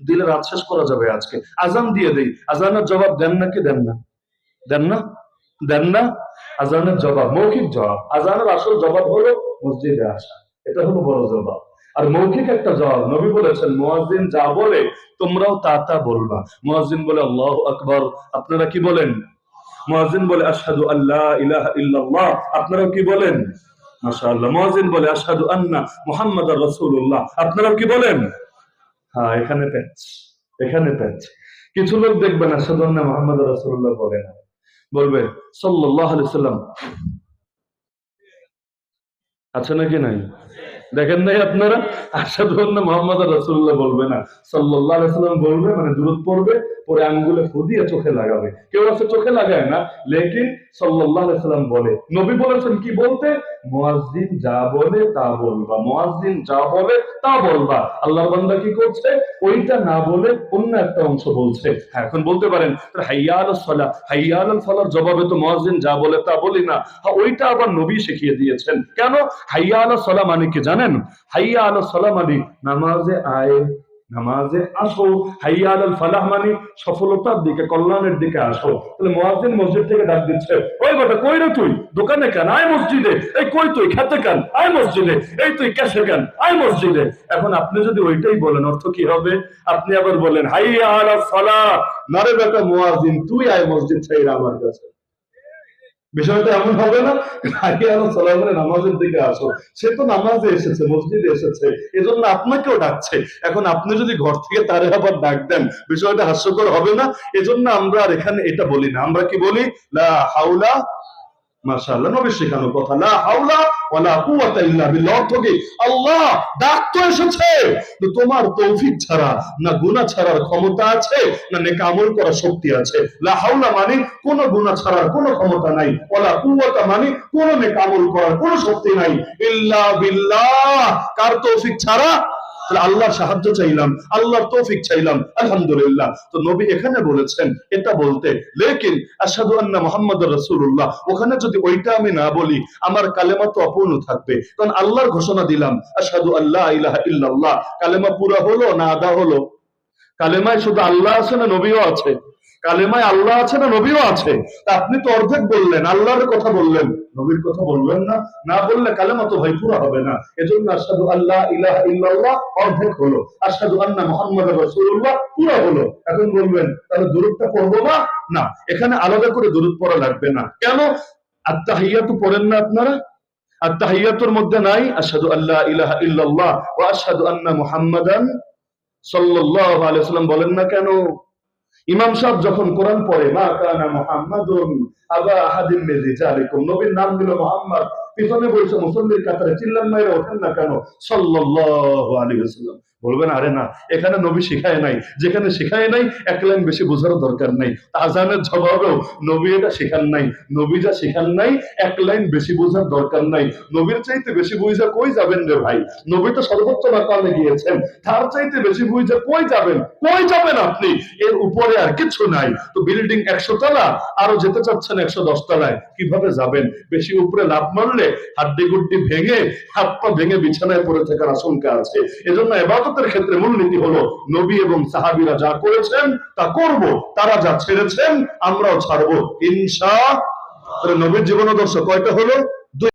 দিলে রাত শেষ করা যাবে আজকে। আজান দিয়ে দেই, আজানের জবাব দেন নাকি দেন না? দেন না? দেন না? আজানের জবাব, মৌখিক জবাব। আজানের আসল জবাব হলো মসজিদে আসা, এটা হলো বড় জবাব। আর মৌখিক একটা জবাব, নবী বলেছেন মুয়াজ্জিন যা বলে তোমরাও তা তা বলবা। মুয়াজ্জিন বলে আল্লাহু আকবার, আপনারা কি বলেন? মুয়াজ্জিন বলে আশহাদু আল্লা ইলাহা ইল্লাল্লাহ, আপনারা কি বলেন? মাশাআল্লাহ। মুয়াজ্জিন বলে আশহাদু আন্না মুহাম্মাদার রাসূলুল্লাহ, আপনারা কি বলেন? হ্যাঁ, এখানে প্যাচ, এখানে প্যাচ। কিছু লোক দেখবেন আশহাদু আন্না মুহাম্মাদার রাসূলুল্লাহ বলে না, বলবে সাল্লাল্লাহু আলাইহি সাল্লাম। আছে নাকি নাই? দেখেন নাই আপনারা? আশহাদু আন্না মুহাম্মাদার রাসূলুল্লাহ বলবে না, সাল্লাল্লাহু আলাইহি সাল্লাম বলবে, মানে দুরূদ পড়বে, পরে আঙ্গুলে ফু দিয়ে চোখে লাগাবে। কেউ আছে চোখে লাগায় না, লেকিন সাল্লাল্লাহু আলাইহি সাল্লাম বলে। নবী বলেছেন কি বলতে? মুয়াজ্জিন যা বলে তা বলবা, মুয়াজ্জিন যা বলে তা বলবা। আল্লাহর বান্দা কি করছে? ওইটা না বলে অন্য একটা অংশ বলছে। হ্যাঁ, এখন বলতে পারেন হাইয়া আলাস সালাহ, হাইয়া আলাল ফালার জবাবে তো মুয়াজ্জিন যা বলে তা বলি না। হ্যাঁ, ওইটা আবার নবী শিখিয়ে দিয়েছেন। কেন? হাইয়া আলাস সালাহ মানে কি জানেন? হাইয়া আলাস সালাহ মানে নামাজে আয়, নামাজে আসো। হাইয়া আলাল ফালাহ মানে সফলতার দিকে, কল্যাণের দিকে আসো। তাহলে মুয়াজ্জিন মসজিদ থেকে ডাক দিচ্ছে, ওই বেটা কই রে তুই? দোকানে কেন? আয় মসজিদে। এই কই তুই? খেতে কেন? আয় মসজিদে। এই তুই ক্যাশে কেন? আয় মসজিদে। এখন আপনি যদি ওইটাই বলেন, অর্থ কি হবে? আপনি আবার বলেন হাইয়া আলাস সালাহ, না রে বেটা মুয়াজ্জিন তুই আয় মসজিদ ছাইরা আমার কাছে। বিষয়টা এমন হবে না? নামাজের দিকে আসো, সে তো নামাজে এসেছে, মসজিদে এসেছে, এজন্য আপনাকেও ডাকছে। এখন আপনি যদি ঘর থেকে তারে আবার ডাক দেন, বিষয়টা হাস্যকর হবে না? এজন্য আমরা আর এখানে এটা বলি না। আমরা কি বলি? লা হাওলা, মাশাআল্লাহ, নবী শেখানো কথা, লা হাওলা ওয়ালা কুওয়াতা ইল্লা বিল্লাহ। অর্থ কি? আল্লাহ ডাক তো এসেছে, তো তোমার তৌফিক ছাড়া না গুনাহ ছাড়ার ক্ষমতা আছে, না নেক আমল করার শক্তি আছে। লা হাওলা মানে কোনো গুনাহ ছাড়ার কোনো ক্ষমতা নাই, ওয়ালা কুওয়াতা মানে কোনো নেক আমল করার কোনো শক্তি নাই, ইল্লা বিল্লাহ, কার তৌফিক ছাড়া? আল্লাহর সাহায্য চাইলাম, আল্লাহর তৌফিক চাইলাম, আলহামদুলিল্লাহ। তো নবী এখানে বলেছেন এটা বলতে, লেকিন আশহাদু আন্না মুহাম্মাদুর রাসূলুল্লাহ, ওখানে যদি ওইটা আমি না বলি আমার কালেমা তো অপূর্ণ থাকবে। কারণ আল্লাহর ঘোষণা দিলাম আশহাদু আল্লা ইলাহা ইল্লাল্লাহ, কালেমা পুরা হলো না আদা হলো? কালেমায় শুধু আল্লাহ আছে না নবীও আছে? কালেমায় আল্লাহ আছে না নবীও আছে? তা আপনি তো অর্ধেক বললেন, আল্লাহর কথা বললেন, নবীর কথা বলবেন না? না বললে কালেমা তো ভাই পুরা হবে না। এজন্য আশহাদু আল্লা ইলাহা ইল্লাল্লাহ অর্ধেক হলো, আশহাদু আন্না মুহাম্মাদুর রাসূলুল্লাহ পুরো হলো। এখন বলবেন তাহলে দুরূদটা পড়বো না? না, এখানে আলাদা করে দুরূদ পড়া লাগবে না। কেন? আত্তাহিয়াতু পড়েন না আপনারা? আত্তাহিয়াতুর মধ্যে নাই আশহাদু আল্লা ইলাহা ইল্লাল্লাহ ওয়া আশহাদু আন্না মুহাম্মাদান সাল্লাল্লাহু আলাইহি ওয়াসাল্লাম বলেন না কেন? ইমাম সাহেব যখন কোরআন পড়ে, মা কানা মুহাম্মাদুন আবা আহাদিন মিন রিজালিকুম, নবীর নাম দিল মুহাম্মদ, পিছনে বলছে মুসল্লির কাতারে চিল্লান মাইরা ওঠেন না কেন? সাল্লাল্লাহু আলাইহি ওয়াসাল্লাম। বলবেন আরে না, এখানে নবী শিখায় নাই। যেখানে শিখায় নাই এক লাইন বেশি বোঝারও দরকার নাই। আজানের জবাবেও নবী এটা শিখান নাই। নবী যা শিখান নাই এক লাইন বেশি বোঝার দরকার নাই। নবীর চাইতে বেশি বুঝা কই যাবেন রে ভাই? নবী তো সর্বোচ্চ মাকামে গিয়েছেন, তার চাইতে বেশি বুঝা কই যাবেন? কই যাবেন আপনি? এর উপরে আর কিছু নাই। তো বিল্ডিং 100 তলা, আরো যেতে চাচ্ছেন 110 তলায়, কিভাবে যাবেন? বেশি উপরে লাফ মারলে হাড্ডি গুড্ডি ভেঙে, হাত পা ভেঙে বিছানায় পড়ে থাকার আশঙ্কা আছে। এজন্য ইবাদতের ক্ষেত্রে মূলনীতি হলো নবী এবং সাহাবীরা যা করেছেন তা করব, তারা যা ছেড়েছেন আমরাও ছাড়বো ইনশাআল্লাহ। নবীর জীবনাদর্শ কয়টা হলো?